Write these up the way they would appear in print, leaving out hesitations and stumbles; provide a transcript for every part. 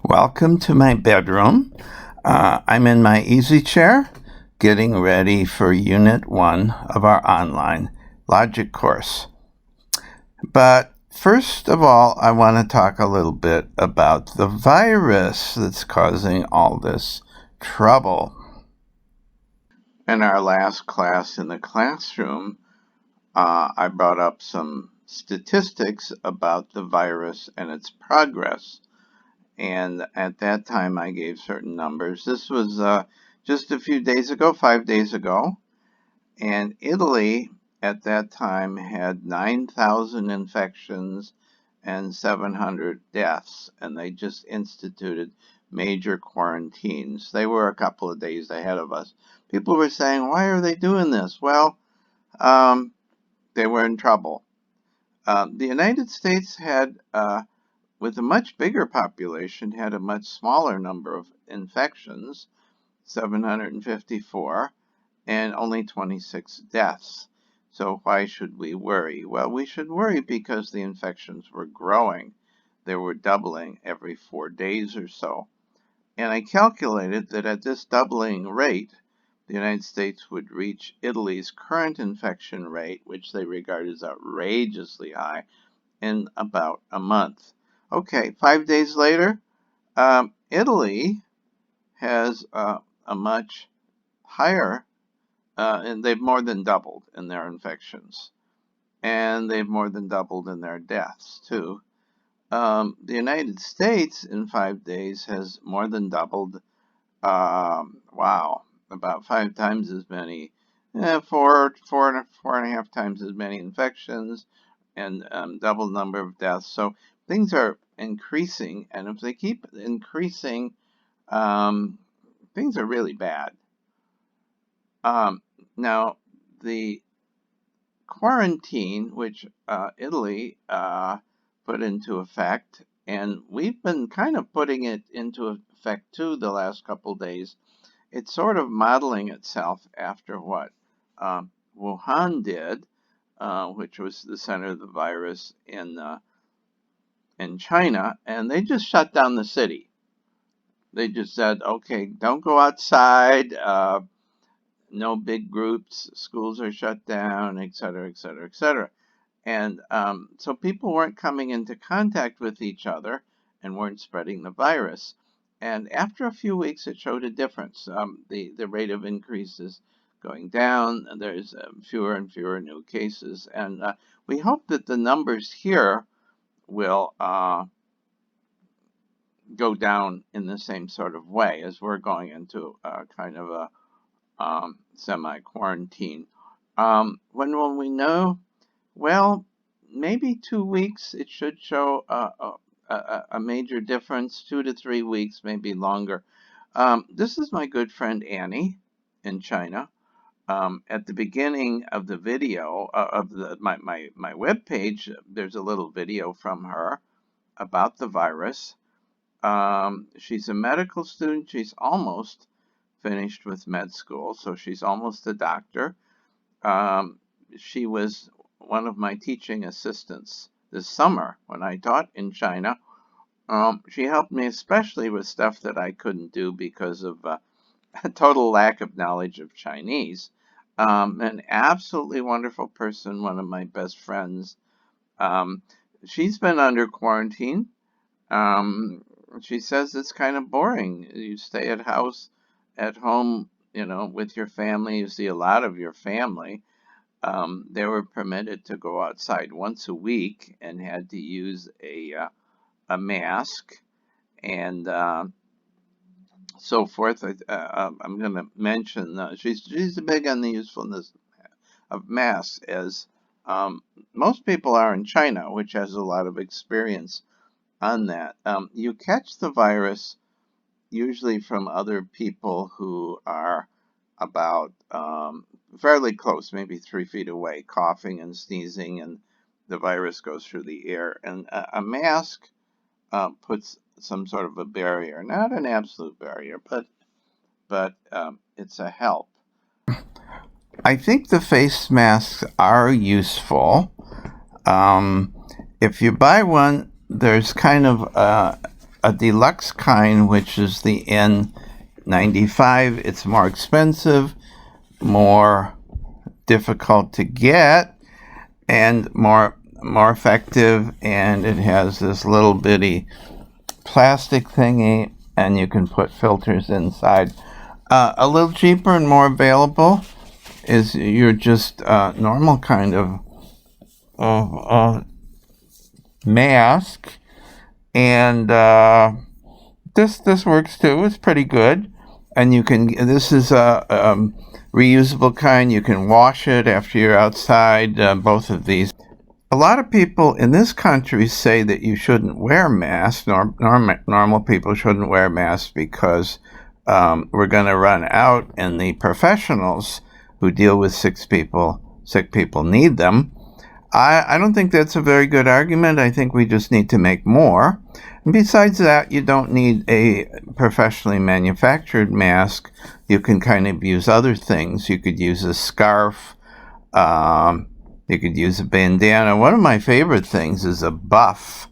Welcome to my bedroom. I'm in my easy chair, getting ready for Unit 1 of our online logic course. But first of all, I want to talk a little bit about the virus that's causing all this trouble. In our last class in the classroom, I brought up some statistics about the virus and its progress. And at that time, I gave certain numbers. This was just a few days ago, 5 days ago. And Italy at that time had 9,000 infections and 700 deaths. And they just instituted major quarantines. They were a couple of days ahead of us. People were saying, why are they doing this? Well, they were in trouble. The United States had with a much bigger population, had a much smaller number of infections, 754, and only 26 deaths. So why should we worry? Well, we should worry because the infections were growing. They were doubling every 4 days or so. And I calculated that at this doubling rate, the United States would reach Italy's current infection rate, which they regard as outrageously high, in about a month. Okay, 5 days later, Italy has a much higher, and they've more than doubled in their infections. And they've more than doubled in their deaths, too. The United States, in 5 days, has more than doubled, about 5 times as many, four and a half times as many infections, and double number of deaths. So things are increasing, and if they keep increasing, things are really bad. Now, the quarantine, which Italy put into effect, and we've been kind of putting it into effect too the last couple days, it's sort of modeling itself after what Wuhan did, which was the center of the virus in China, and they just shut down the city. They just said, okay, don't go outside, no big groups, schools are shut down, et cetera, et cetera, et cetera. And so people weren't coming into contact with each other and weren't spreading the virus. And after a few weeks, it showed a difference. The rate of increase is going down. There's fewer and fewer new cases. And we hope that the numbers here will go down in the same sort of way as we're going into kind of a semi-quarantine. When will we know? Well, maybe 2 weeks. It should show a major difference. 2 to 3 weeks, maybe longer. This is my good friend Annie in China. At the beginning of the video of my web page, there's a little video from her about the virus. She's a medical student. She's almost finished with med school, so she's almost a doctor. She was one of my teaching assistants this summer when I taught in China. She helped me especially with stuff that I couldn't do because of a total lack of knowledge of Chinese. An absolutely wonderful person, one of my best friends. She's been under quarantine. She says it's kind of boring. You stay at home, with your family. You see a lot of your family. They were permitted to go outside once a week and had to use a mask and so forth. I'm going to mention she's big on the usefulness of masks, as most people are in China, which has a lot of experience on that. You catch the virus usually from other people who are about fairly close, maybe 3 feet away, coughing and sneezing, and the virus goes through the air. And a mask puts some sort of a barrier, not an absolute barrier, but it's a help. I think the face masks are useful. If you buy one, there's kind of a deluxe kind, which is the N95. It's more expensive, more difficult to get, and more effective, and it has this little bitty plastic thingy, and you can put filters inside. A little cheaper and more available is your just normal kind of mask, and this works too. It's pretty good, and you can. This is a reusable kind. You can wash it after you're outside. Both of these. A lot of people in this country say that you shouldn't wear masks. Normal people shouldn't wear masks because we're going to run out, and the professionals who deal with sick people need them. I don't think that's a very good argument. I think we just need to make more. And besides that, you don't need a professionally manufactured mask. You can kind of use other things. You could use a scarf. You could use a bandana. One of my favorite things is a buff.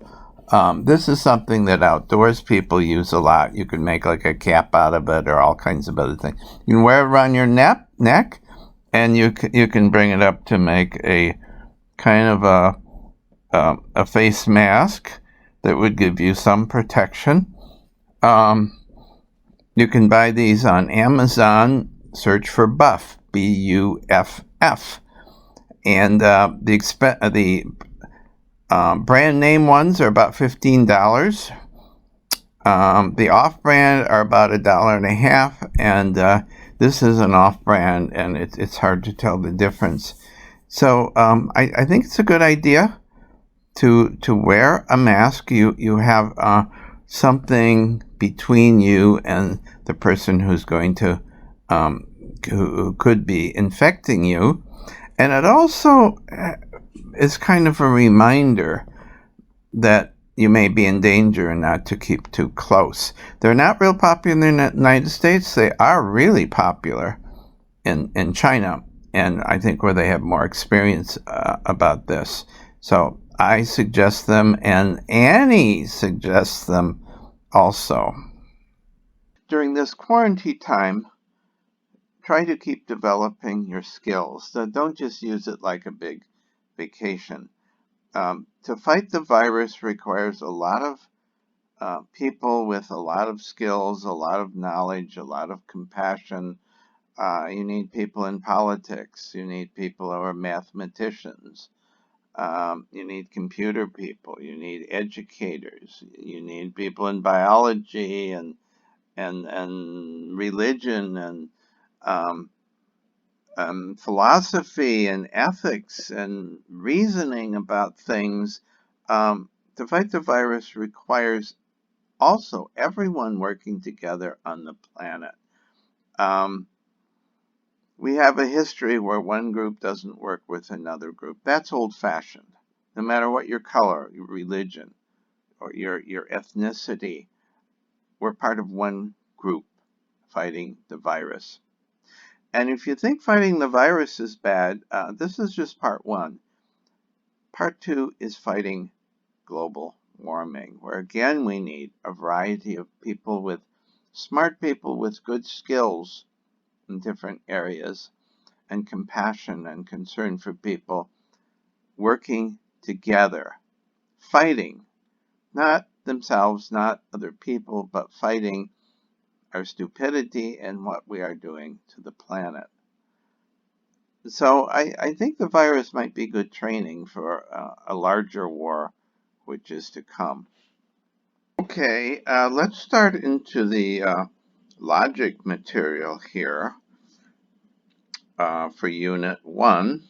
This is something that outdoors people use a lot. You can make like a cap out of it or all kinds of other things. You can wear it around your neck, and you can bring it up to make a kind of a face mask that would give you some protection. You can buy these on Amazon. Search for Buff, Buff, and the brand name ones are about $15. The off-brand are about $1.50, and this is an off-brand, and it's hard to tell the difference. So I think it's a good idea to wear a mask. You have something between you and the person who's going to who could be infecting you, and it also is kind of a reminder that you may be in danger and not to keep too close. They're not real popular in the United States. They are really popular in China, and I think where they have more experience about this. So I suggest them, and Annie suggests them also. During this quarantine time, try to keep developing your skills. So don't just use it like a big vacation. To fight the virus requires a lot of people with a lot of skills, a lot of knowledge, a lot of compassion. You need people in politics. You need people who are mathematicians. You need computer people. You need educators. You need people in biology and religion and philosophy and ethics and reasoning about things. To fight the virus requires also everyone working together on the planet. We have a history where one group doesn't work with another group. That's old-fashioned. No matter what your color, your religion, or your ethnicity, we're part of one group fighting the virus. And if you think fighting the virus is bad, this is just part one. Part two is fighting global warming, where again we need a variety of people smart people with good skills in different areas, and compassion and concern for people, working together, fighting, not themselves, not other people, but fighting our stupidity and what we are doing to the planet. So I think the virus might be good training for a larger war, which is to come. Okay, let's start into the logic material here for Unit 1.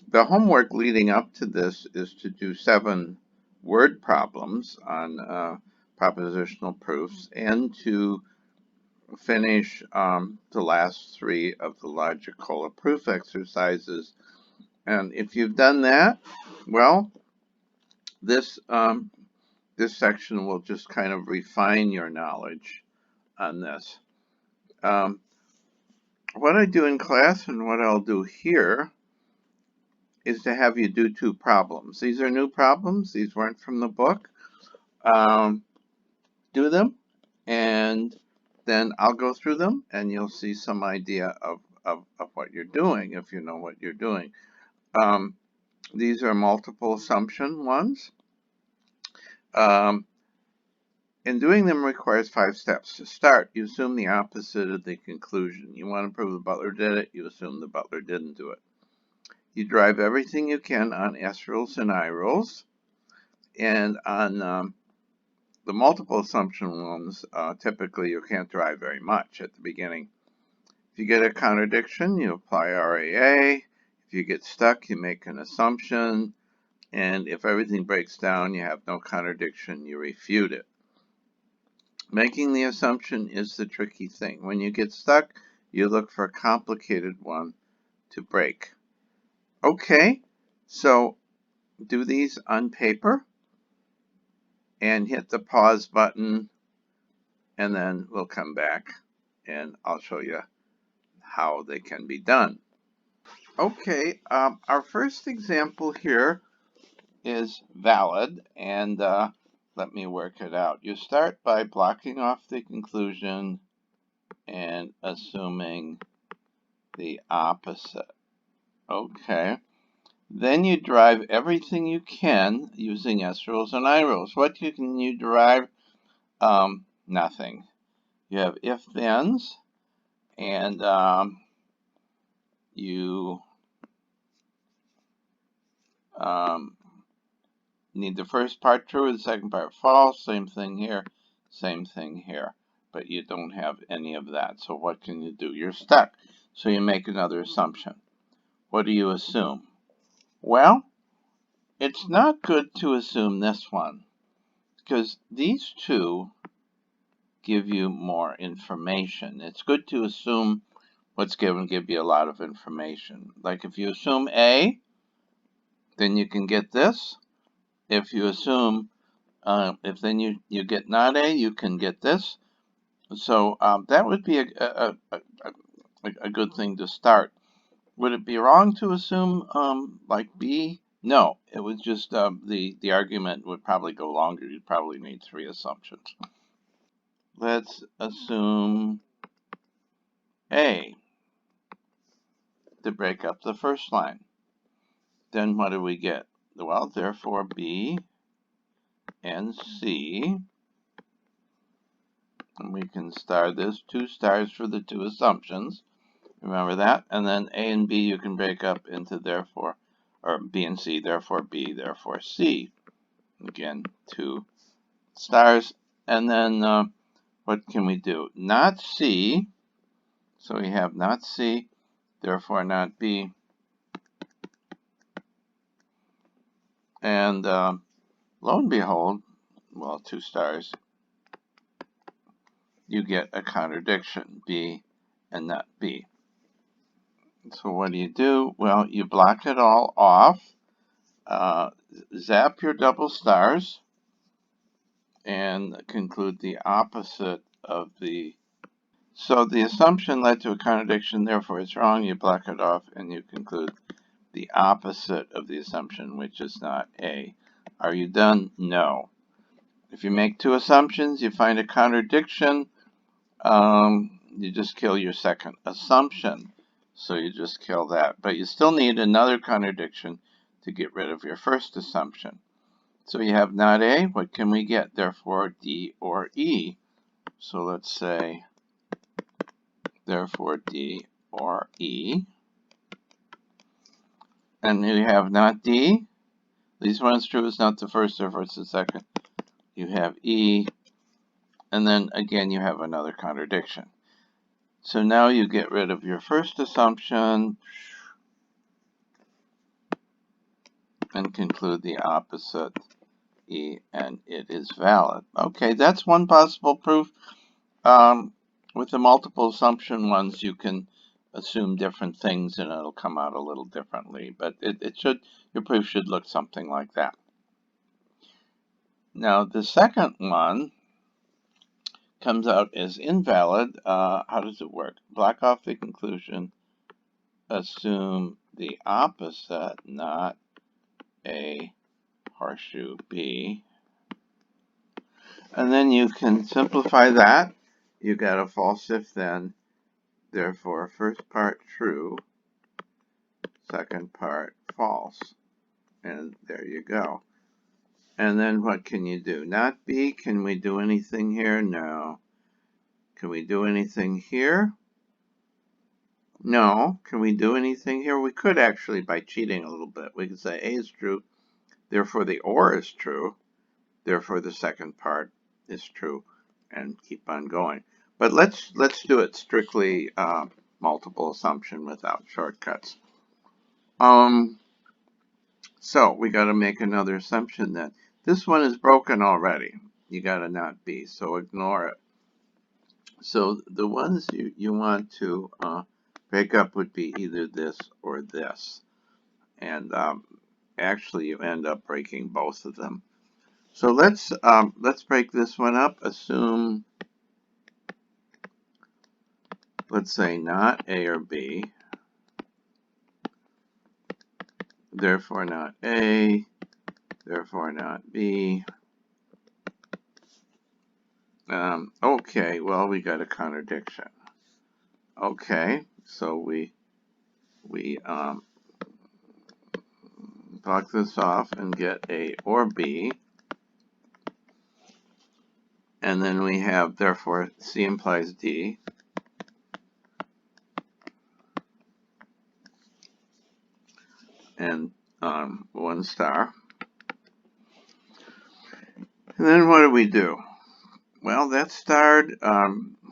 The homework leading up to this is to do 7 word problems on propositional proofs and to finish the last 3 of the logical proof exercises. And if you've done that, well, this section will just kind of refine your knowledge on this. What I do in class and what I'll do here is to have you do 2 problems. These are new problems. These weren't from the book. do them, and then I'll go through them, and you'll see some idea of what you're doing if you know what you're doing. These are multiple assumption ones. And doing them requires 5 steps. To start, you assume the opposite of the conclusion. You want to prove the butler did it, you assume the butler didn't do it. You drive everything you can on S rules and I rules. And on the multiple assumption ones, typically you can't drive very much at the beginning. If you get a contradiction, you apply RAA. If you get stuck, you make an assumption. And if everything breaks down, you have no contradiction, you refute it. Making the assumption is the tricky thing. When you get stuck, you look for a complicated one to break. Okay, so do these on paper and hit the pause button, and then we'll come back and I'll show you how they can be done. Okay, our first example here is valid, and let me work it out. You start by blocking off the conclusion and assuming the opposite. Okay. Then you derive everything you can using S rules and I rules. What can you derive? Nothing. You have if-thens, and you need the first part true, the second part false. Same thing here, same thing here. But you don't have any of that. So what can you do? You're stuck. So you make another assumption. What do you assume? Well, it's not good to assume this one, because these two give you more information. It's good to assume what's given give you a lot of information. Like if you assume A, then you can get this. If you assume, if then you get not A, you can get this. So that would be a good thing to start. Would it be wrong to assume like B? No, it was just the argument would probably go longer. You'd probably need 3 assumptions. Let's assume A to break up the first line. Then what do we get? Well, therefore B and C, and we can star this, 2 stars for the 2 assumptions. Remember that? And then A and B you can break up into therefore, or B and C, therefore B, therefore C. Again, 2 stars. And then what can we do? Not C. So we have not C, therefore not B. And lo and behold, well, 2 stars, you get a contradiction, B and not B. So what do? Well, you block it all off, zap your double stars, and conclude the opposite of the... So the assumption led to a contradiction, therefore it's wrong. You block it off, and you conclude the opposite of the assumption, which is not A. Are you done? No. If you make 2 assumptions, you find a contradiction, you just kill your second assumption. So you just kill that. But you still need another contradiction to get rid of your first assumption. So you have not A. What can we get? Therefore, D or E. So let's say, therefore, D or E. And you have not D. These one's true is not the first, therefore it's the second. You have E. And then again, you have another contradiction. So now you get rid of your first assumption and conclude the opposite, E, and it is valid. Okay, that's one possible proof. With the multiple assumption ones, you can assume different things and it'll come out a little differently, but your proof should look something like that. Now, the second one comes out as invalid. How does it work? Block off the conclusion, assume the opposite, not A, horseshoe B. And then you can simplify that. You got a false if then. Therefore, first part true, second part false. And there you go. And then what can you do? Not B. Can we do anything here? No. Can we do anything here? No. Can we do anything here? We could actually, by cheating a little bit. We could say A is true, therefore the OR is true, therefore the second part is true, and keep on going. But let's do it strictly multiple assumption without shortcuts. So we got to make another assumption then. This one is broken already. You got to not be, so ignore it. So the ones you want to break up would be either this or this. And actually you end up breaking both of them. So let's break this one up. Assume, let's say not A or B, therefore not A, therefore not B. Okay, well, we got a contradiction. Okay, so we block this off and get A or B. And then we have, therefore, C implies D. And 1 star. And then what do we do? Well, that starred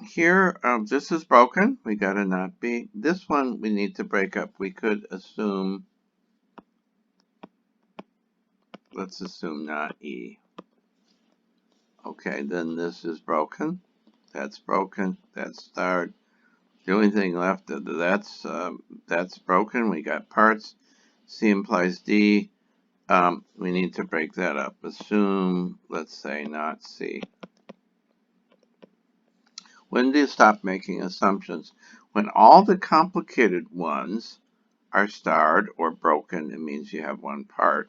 here. This is broken. We got to not be. This one we need to break up. We could assume, let's assume not E. Okay, then this is broken. That's broken. That's starred. The only thing left, that's broken. We got parts. C implies D. We need to break that up. Assume, let's say, not C. When do you stop making assumptions? When all the complicated ones are starred or broken, it means you have one part,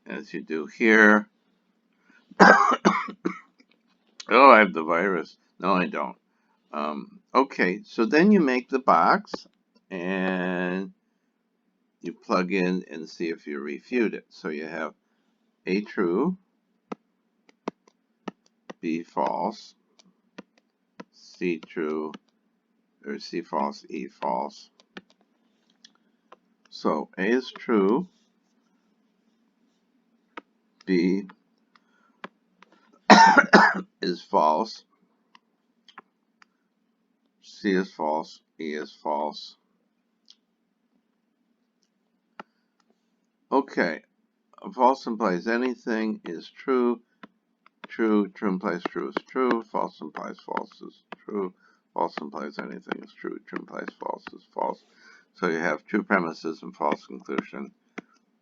as you do here. Oh, I have the virus. No, I don't. Okay, so then you make the box, and you plug in and see if you refute it. So you have A true, B false, C true, or C false, E false. So A is true, B is false, C is false, E is false. Okay, false implies anything is true, true implies true is true, false implies false is true, false implies anything is true, true implies false is false. So you have true premises and false conclusion,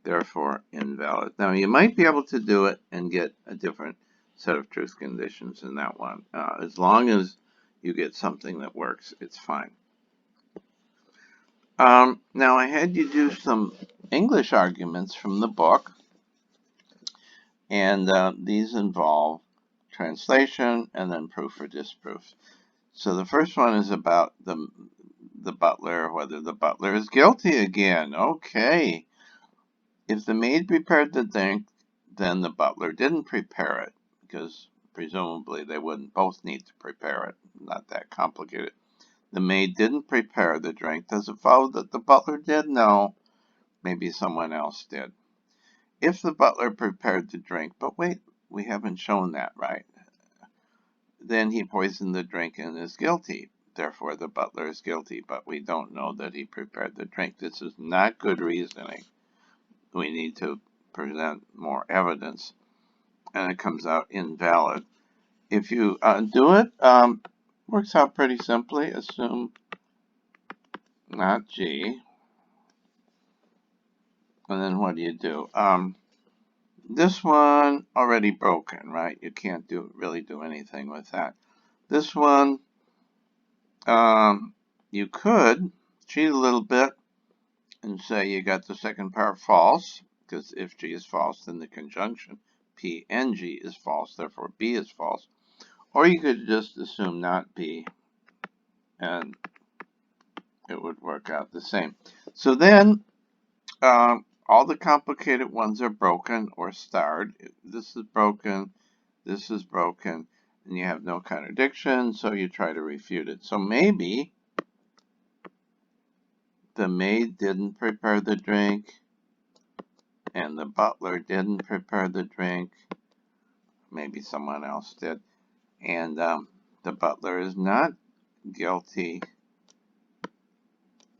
therefore invalid. Now you might be able to do it and get a different set of truth conditions in that one. As long as you get something that works, it's fine. Now I had you do some English arguments from the book, and these involve translation and then proof or disproof. So the first one is about the butler, whether the butler is guilty again. Okay. If the maid prepared the drink, then the butler didn't prepare it, because presumably they wouldn't both need to prepare it. Not that complicated. The maid didn't prepare the drink. Does it follow that the butler did? No. Maybe someone else did. If the butler prepared the drink, but wait, we haven't shown that, right? Then he poisoned the drink and is guilty. Therefore, the butler is guilty, but we don't know that he prepared the drink. This is not good reasoning. We need to present more evidence, and it comes out invalid. If you do it, works out pretty simply. Assume not G, and then what do? This one already broken, right? You can't really do anything with that. This one, you could cheat a little bit and say you got the second part false, because if G is false, then the conjunction P and G is false, therefore B is false. Or you could just assume not B, and it would work out the same. So then all the complicated ones are broken or starred. This is broken, and you have no contradiction, so you try to refute it. So maybe the maid didn't prepare the drink, and the butler didn't prepare the drink. Maybe someone else did. And the butler is not guilty.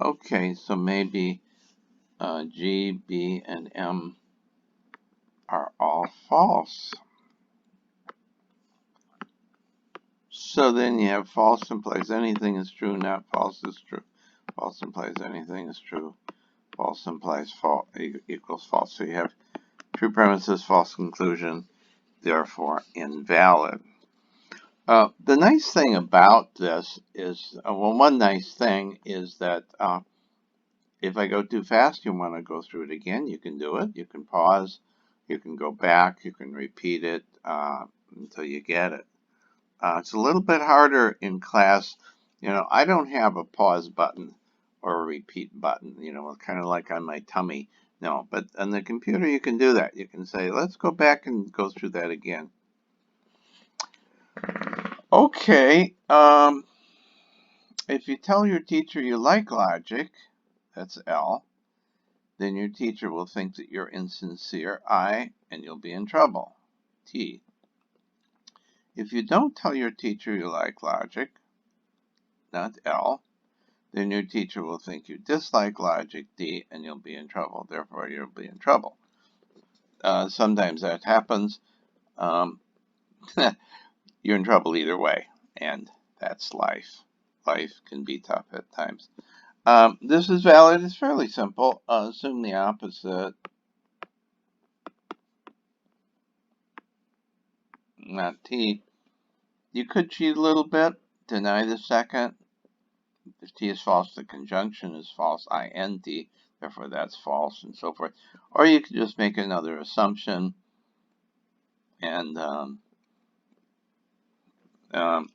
Okay, so maybe G, B, and M are all false. So then you have false implies anything is true, not false is true. False implies anything is true. False implies false equals false. So you have true premises, false conclusion, therefore invalid. The nice thing about this is, one nice thing is that if I go too fast, you want to go through it again, you can do it. You can pause, you can go back, you can repeat it until you get it. It's a little bit harder in class. I don't have a pause button or a repeat button, kind of like on my tummy. No, but on the computer you can do that. You can say, let's go back and go through that again. Okay, if you tell your teacher you like logic, that's L, then your teacher will think that you're insincere, I, and you'll be in trouble, T. If you don't tell your teacher you like logic, not L, then your teacher will think you dislike logic, D, and you'll be in trouble. Therefore, you'll be in trouble. Sometimes that happens. You're in trouble either way, and that's life. Life can be tough at times. This is valid. It's fairly simple. Assume the opposite. Not T. You could cheat a little bit. Deny the second. If T is false, the conjunction is false, INT. Therefore, that's false, and so forth. Or you could just make another assumption, and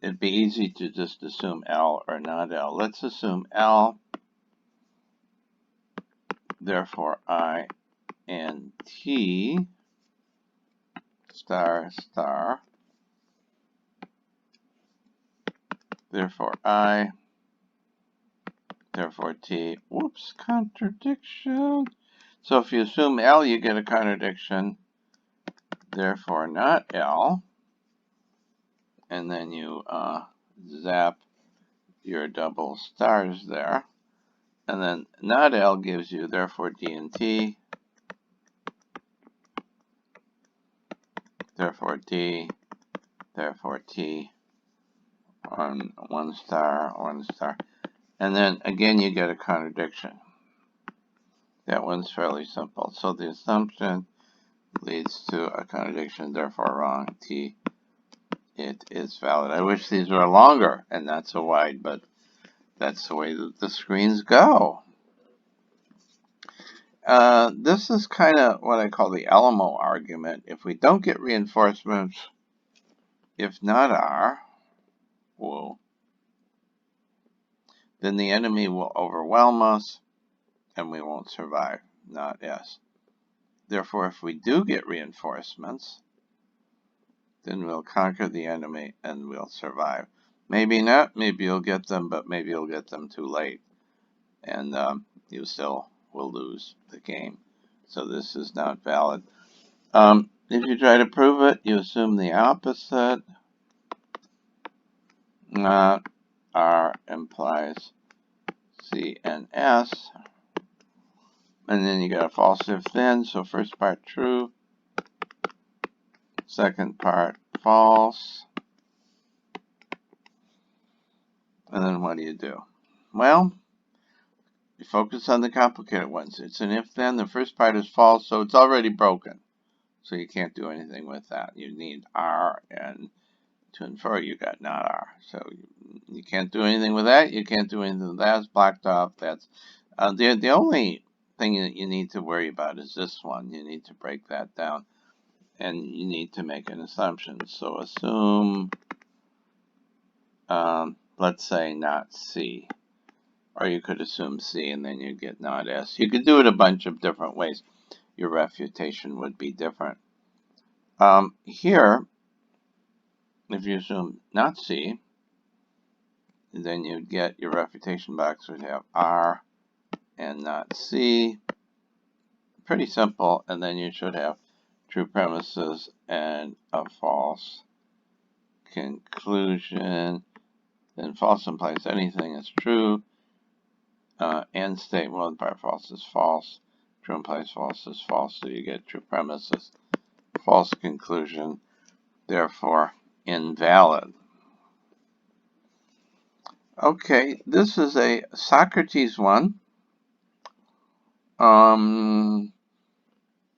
it'd be easy to just assume L or not L. Let's assume L. Therefore, I and T star star. Therefore, I. Therefore, T. Whoops, contradiction. So if you assume L, you get a contradiction. Therefore, not L. And then you zap your double stars there. And then not L gives you, therefore, D and T. Therefore, D. Therefore, T. On one star. And then, again, you get a contradiction. That one's fairly simple. So the assumption leads to a contradiction, therefore wrong. T. It is valid. I wish these were longer and not so wide, but that's the way that the screens go. This is kind of what I call the Alamo argument. If we don't get reinforcements, if not R, then the enemy will overwhelm us and we won't survive, not S. Therefore, if we do get reinforcements, then we'll conquer the enemy and we'll survive. Maybe not, maybe you'll get them, but maybe you'll get them too late. And you still will lose the game. So this is not valid. If you try to prove it, you assume the opposite. Not R implies C and S. And then you got a false if then. So first part true. Second part false. And then what do? Well, you focus on the complicated ones. It's an if then. The first part is false, so it's already broken. So you can't do anything with that. You need R, and to infer you got not R. So you can't do anything with that. You can't do anything with that. It's blocked off. That's the only thing that you need to worry about is this one. You need to break that down. and you need to make an assumption. So assume, let's say not C. Or you could assume C and then you get not S. You could do it a bunch of different ways. Your refutation would be different. Here, if you assume not C, then you'd get your refutation box would have R and not C. Pretty simple. And then you should have true premises and a false conclusion. Then false implies anything is true. And state, well, part false is false. True implies false is false, so you get true premises. False conclusion, therefore invalid. Okay, this is a Socrates one.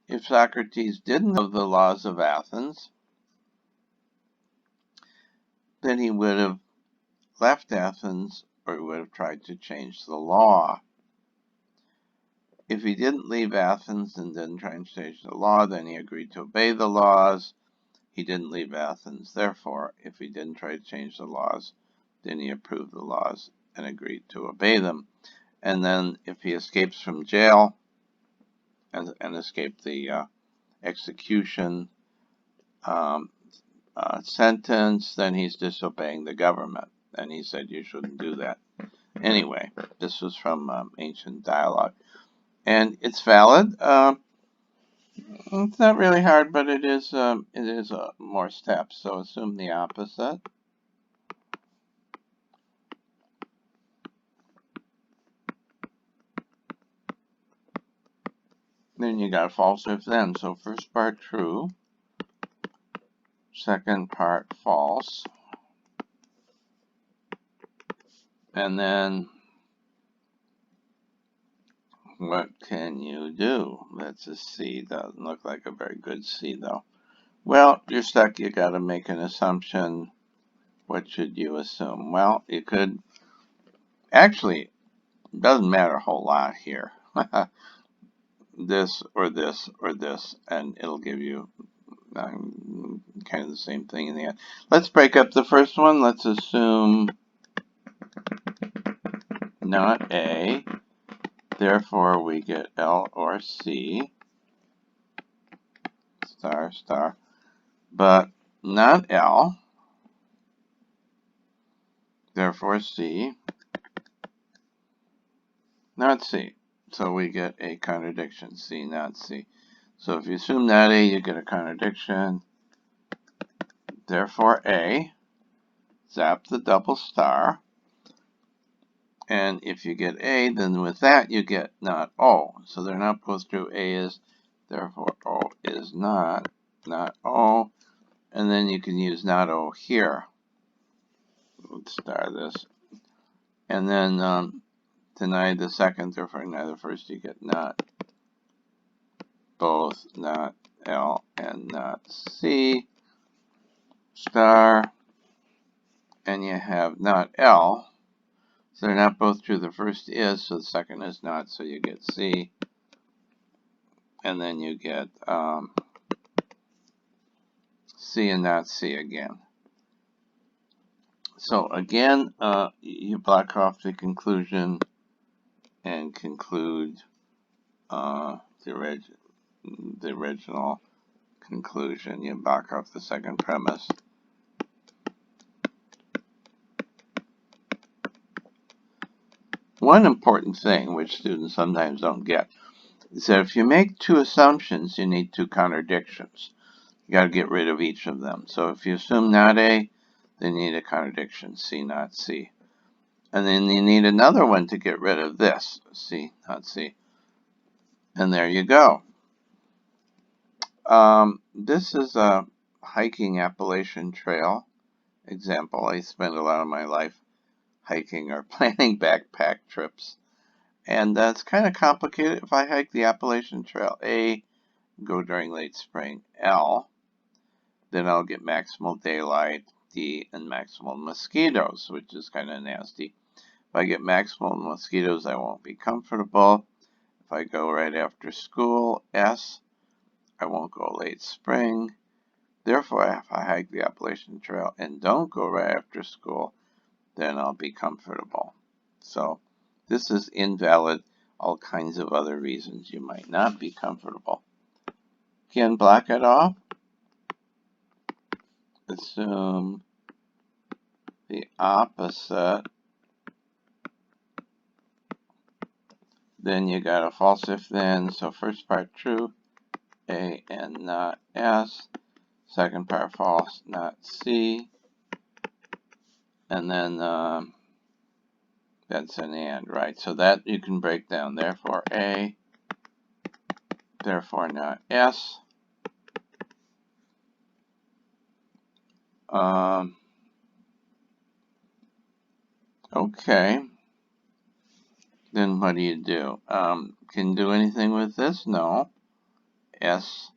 If Socrates didn't know the laws of Athens, then he would have left Athens, or he would have tried to change the law. If he didn't leave Athens and didn't try and change the law, then he agreed to obey the laws. He didn't leave Athens. Therefore, if he didn't try to change the laws, then he approved the laws and agreed to obey them. And then if he escapes from jail and escaped the execution sentence, then he's disobeying the government. And he said you shouldn't do that. Anyway, this was from ancient dialogue. And it's valid. It's not really hard, but it is more steps. So assume the opposite. Then you got false if then. So first part true, second part false, and then what can you do? That's a C. Doesn't look like a very good C though. Well, you're stuck. You got to make an assumption. What should you assume? Well, you could actually, it doesn't matter a whole lot here. This or this or this, and it'll give you kind of the same thing in the end. Let's break up the first one. Let's assume not A. Therefore, we get L or C, star, star, but not L. Therefore, C, not C. So we get a contradiction, C, not C. So if you assume not A, you get a contradiction. Therefore, A, zap the double star. And if you get A, then with that you get not O. So they're not both true. A is, therefore O is not O. And then you can use not O here. Let's star this. And then deny the second, therefore deny the first, you get not both, not L and not C. Star. And you have not L. So they're not both true. The first is, so the second is not, so you get C. And then you get C and not C again. So again, you block off the conclusion and conclude the original conclusion. You block off the second premise. One important thing, which students sometimes don't get, is that if you make two assumptions, you need two contradictions. You got to get rid of each of them. So if you assume not A, then you need a contradiction, C, not C. And then you need another one to get rid of this, C, not C. And there you go. This is a hiking Appalachian Trail example. I spend a lot of my life hiking or planning backpack trips. And it's kind of complicated. If I hike the Appalachian Trail A, go during late spring, L, then I'll get maximal daylight, D, and maximal mosquitoes, which is kind of nasty. If I get maximal mosquitoes, I won't be comfortable. If I go right after school, S, I won't go late spring. Therefore, if I hike the Appalachian Trail and don't go right after school, then I'll be comfortable. So this is invalid. All kinds of other reasons you might not be comfortable. Again, block it off. Assume the opposite. Then you got a false if then. So first part true, A and not S. Second part false, not C. And then that's an and, right? So that you can break down. Therefore A, therefore not S. Okay. Then what do you do? Can you do anything with this? No. S.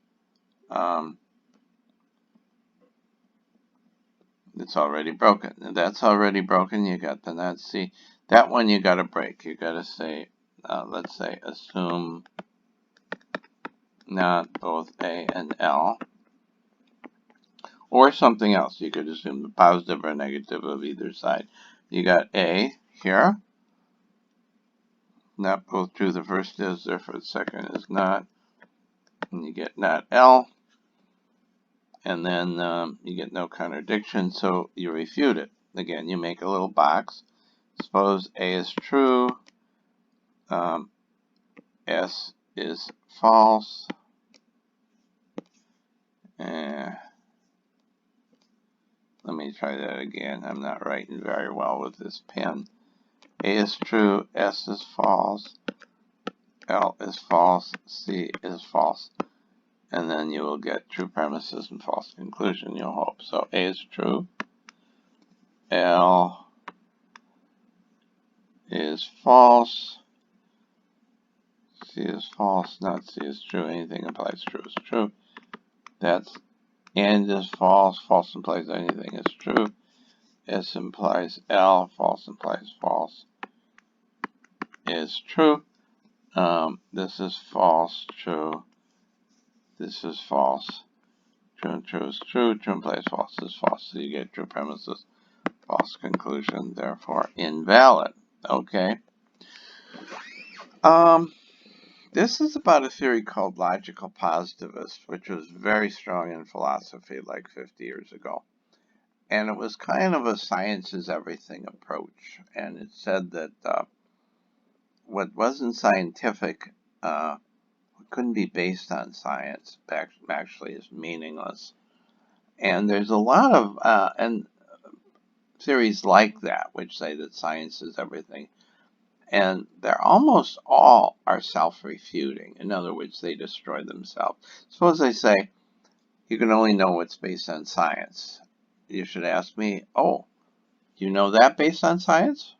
It's already broken. That's already broken. You got the not C. That one you got to break. You got to say, let's say, assume not both A and L. Or something else. You could assume the positive or negative of either side. You got A here. Not both true. The first is, therefore the second is not. And you get not L. And then you get no contradiction, so you refute it. Again, you make a little box. Suppose A is true. S is false. Let me try that again. I'm not writing very well with this pen. A is true, S is false, L is false, C is false. And then you will get true premises and false conclusion, you'll hope. So A is true, L is false, C is false, not C is true. Anything implies true is true. That's and is false, false implies anything is true. S implies L, false implies false is true. This is false, true. This is false. True and true is true. True implies false is false. So you get true premises, false conclusion, therefore invalid. Okay. This is about a theory called logical positivist, which was very strong in philosophy like 50 years ago. And it was kind of a science is everything approach. And it said that what wasn't scientific couldn't be based on science, actually is meaningless. And there's a lot of theories like that, which say that science is everything. And they're almost all are self-refuting. In other words, they destroy themselves. Suppose they say, you can only know what's based on science. You should ask me, oh, do you know that based on science?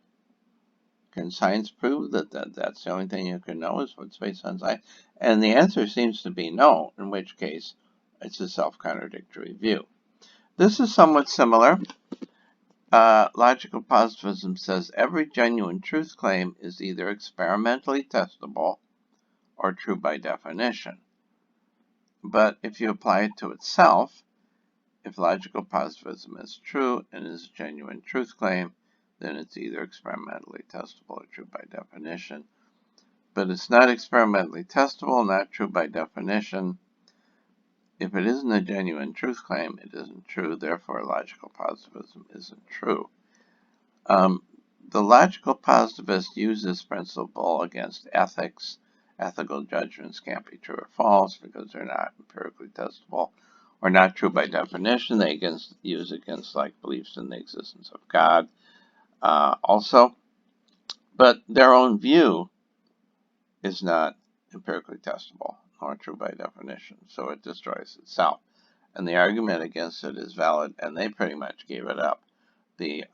Can science prove that that's the only thing you can know is what's based on science? And the answer seems to be no, in which case it's a self-contradictory view. This is somewhat similar. Logical positivism says every genuine truth claim is either experimentally testable or true by definition. But if you apply it to itself, if logical positivism is true and is a genuine truth claim, then it's either experimentally testable or true by definition. But it's not experimentally testable, not true by definition. If it isn't a genuine truth claim, it isn't true. Therefore, logical positivism isn't true. The logical positivist use this principle against ethics. Ethical judgments can't be true or false because they're not empirically testable or not true by definition. They use against like beliefs in the existence of God also. But their own view is not empirically testable nor true by definition, so it destroys itself. And the argument against it is valid, and they pretty much gave it up. The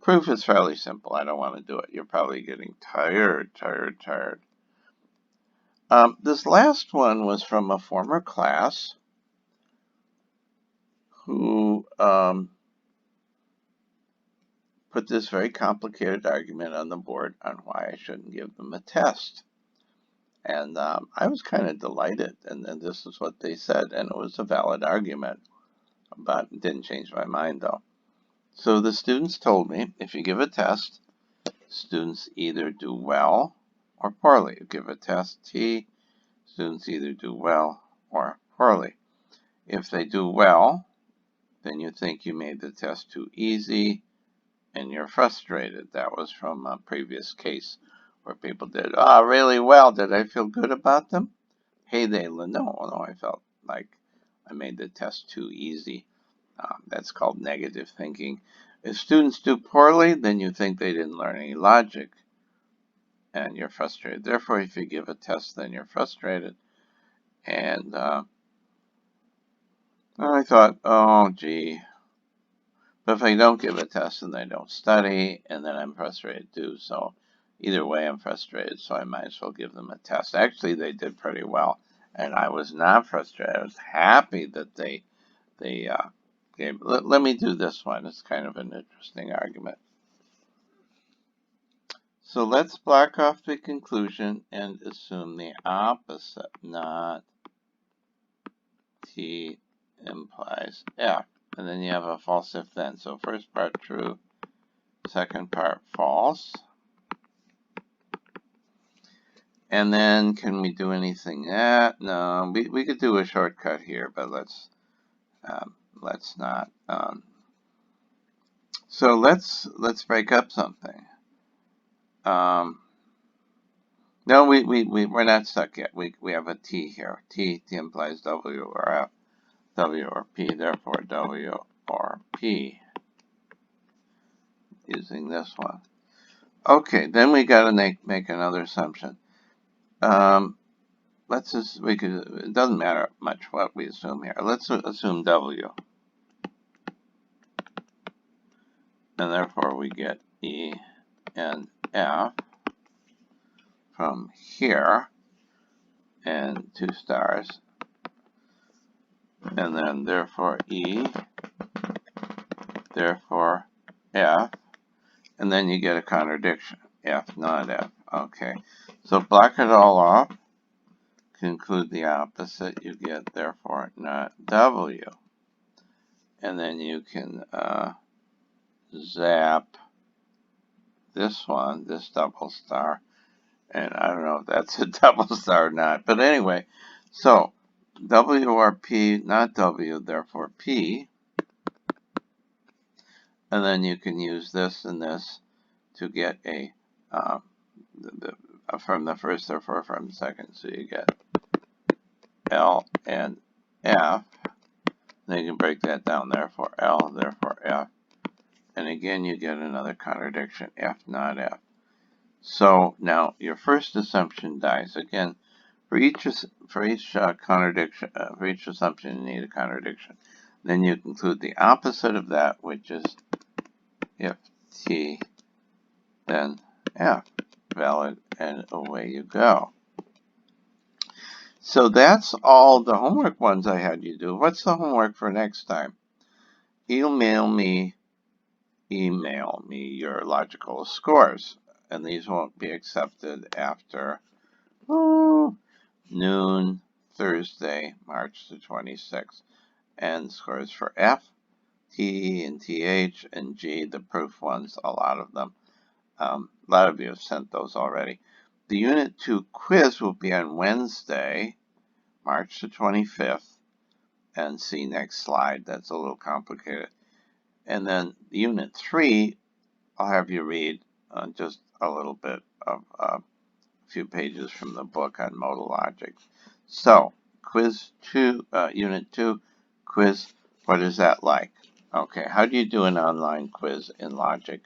proof is fairly simple. I don't want to do it. You're probably getting tired. This last one was from a former class who put this very complicated argument on the board on why I shouldn't give them a test. And I was kind of delighted, and this is what they said, and it was a valid argument, but it didn't change my mind, though. So the students told me, if you give a test, students either do well or poorly. You give a test T, students either do well or poorly. If they do well, then you think you made the test too easy and you're frustrated. That was from a previous case where people did really well. Did I feel good about them? Hey, no, I felt like I made the test too easy. That's called negative thinking. If students do poorly, then you think they didn't learn any logic and you're frustrated. Therefore, if you give a test, then you're frustrated. And I thought, oh, gee. But if I don't give a test and they don't study, and then I'm frustrated too. So either way, I'm frustrated, so I might as well give them a test. Actually, they did pretty well, and I was not frustrated. I was happy that they gave. Let me do this one. It's kind of an interesting argument. So let's block off the conclusion and assume the opposite, not T implies F. And then you have a false if then. So first part true, second part false. And then can we do anything that? No, we could do a shortcut here, but let's not. So let's break up something. No, we're not stuck yet. We have a T here. T implies W or F, W or P. Therefore, W or P. Using this one. Okay, then we got to make another assumption. Let's just it doesn't matter much what we assume here. Let's assume W, and therefore we get E and F from here, and 2 stars, and then therefore E, therefore F, and then you get a contradiction, F not F. Okay, so block it all off, conclude the opposite, you get therefore not W. And then you can zap this one, this double star, and I don't know if that's a double star or not, but anyway, so W or P, not W, therefore P, and then you can use this and this to get a from the first, therefore from the second, so you get L and F. Then you can break that down, therefore L, therefore F, and again you get another contradiction, F not F. So now your first assumption dies. Again, for each contradiction, for each assumption, you need a contradiction. Then you conclude the opposite of that, which is if T, then F, valid, and away you go. So that's all the homework ones I had you do. What's the homework for next time? Email me your logical scores, and these won't be accepted after noon Thursday, March the 26th. And scores for F, T, and TH, and G, the proof ones, a lot of them. A lot of you have sent those already. The Unit 2 quiz will be on Wednesday, March the 25th. And see next slide, that's a little complicated. And then Unit 3, I'll have you read just a little bit of a few pages from the book on modal logic. So, quiz 2, Unit 2, quiz, what is that like? Okay, how do you do an online quiz in logic?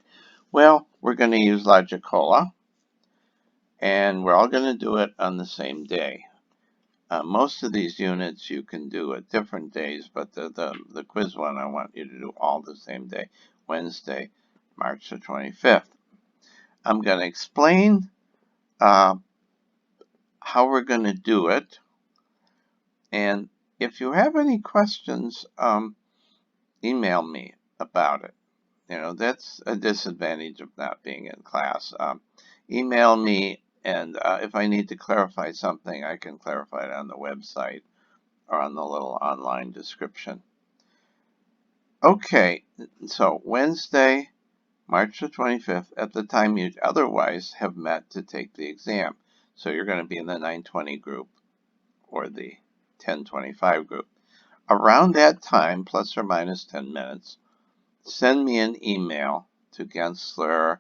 Well, we're going to use Logicola, and we're all going to do it on the same day. Most of these units you can do at different days, but the quiz one I want you to do all the same day, Wednesday, March the 25th. I'm going to explain how we're going to do it, and if you have any questions, email me about it. You know, that's a disadvantage of not being in class. Email me And if I need to clarify something, I can clarify it on the website or on the little online description. Okay, so Wednesday, March the 25th, at the time you'd otherwise have met to take the exam. So you're going to be in the 9:20 group or the 10:25 group. Around that time, plus or minus 10 minutes, send me an email to Gensler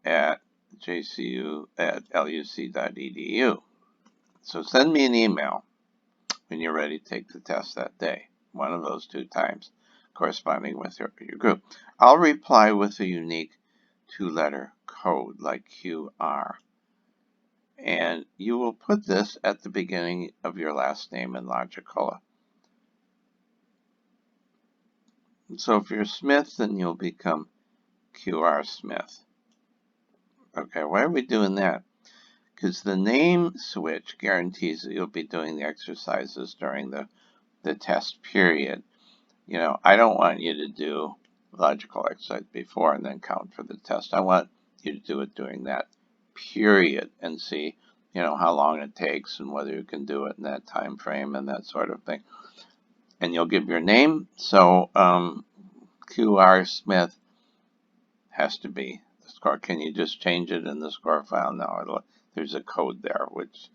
at jcu@luc.edu. So send me an email when you're ready to take the test that day, one of those 2 times, corresponding with your group. I'll reply with a unique 2-letter code like QR. And you will put this at the beginning of your last name in Logicola. So if you're Smith, then you'll become QR Smith. Okay, why are we doing that? Because the name switch guarantees that you'll be doing the exercises during the test period. You know, I don't want you to do logical exercise before and then count for the test. I want you to do it during that period and see, you know, how long it takes and whether you can do it in that time frame and that sort of thing. And you'll give your name. So QR Smith has to be the score. Can you just change it in the score file? No, there's a code there, which,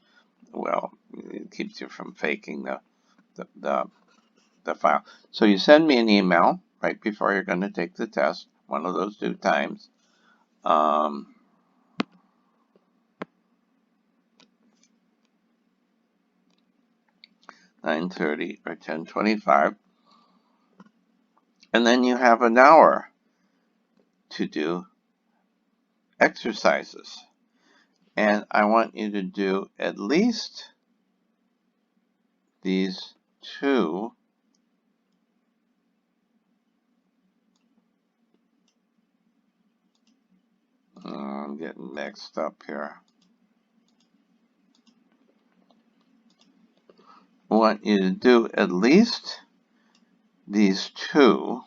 well, it keeps you from faking the file. So you send me an email right before you're going to take the test, one of those 2 times. 9:30 or 10:25. And then you have an hour to do exercises. And I want you to do at least these 2 I'm getting mixed up here. I want you to do at least these 2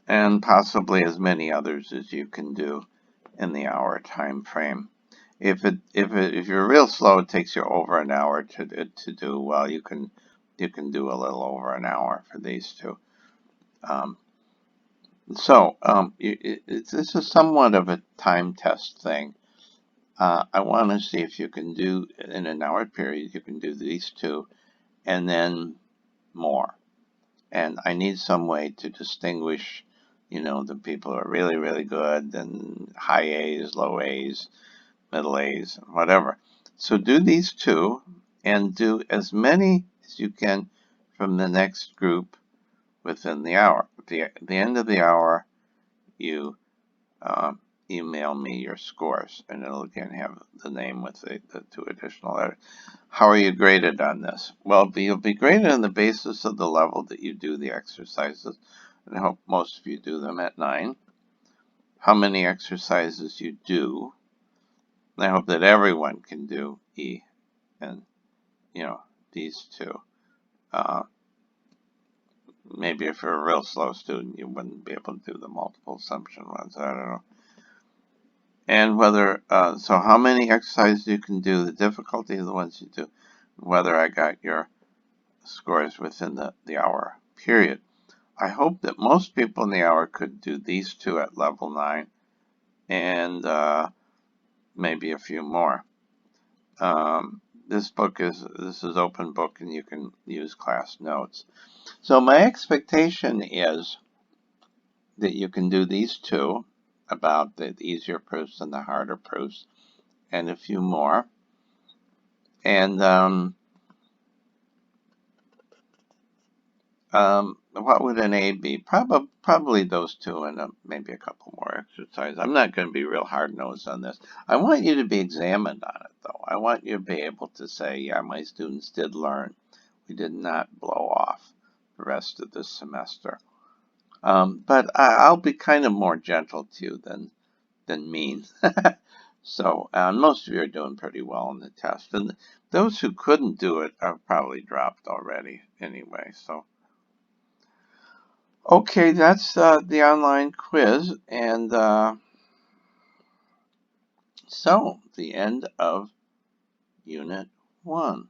and possibly as many others as you can do in the hour time frame. If you're real slow, it takes you over an hour to do. Well, you can do a little over an hour for these 2. This is somewhat of a time test thing. I want to see if you can do, in an hour period, you can do these 2 and then more. And I need some way to distinguish, you know, the people who are really, really good and high A's, low A's, middle A's, whatever. So do these 2 and do as many as you can from the next group within the hour. At the end of the hour, you email me your scores, and it'll again have the name with the 2 additional letters. How are you graded on this? Well, you'll be graded on the basis of the level that you do the exercises, and I hope most of you do them at 9. How many exercises you do, and I hope that everyone can do E and, you know, these 2. Maybe if you're a real slow student, you wouldn't be able to do the multiple assumption ones. I don't know. And whether, so how many exercises you can do, the difficulty of the ones you do, whether I got your scores within the hour period. I hope that most people in the hour could do these 2 at level 9 and maybe a few more. This is open book and you can use class notes. So my expectation is that you can do these 2 about the easier proofs and the harder proofs and a few more. And what would an A be? Probably those 2 and maybe a couple more exercises. I'm not going to be real hard-nosed on this. I want you to be examined on it, though. I want you to be able to say, yeah, my students did learn. We did not blow off the rest of this semester. But I'll be kind of more gentle to you than mean. So most of you are doing pretty well on the test. And those who couldn't do it are probably dropped already anyway. So Okay, that's the online quiz, and so the end of Unit 1.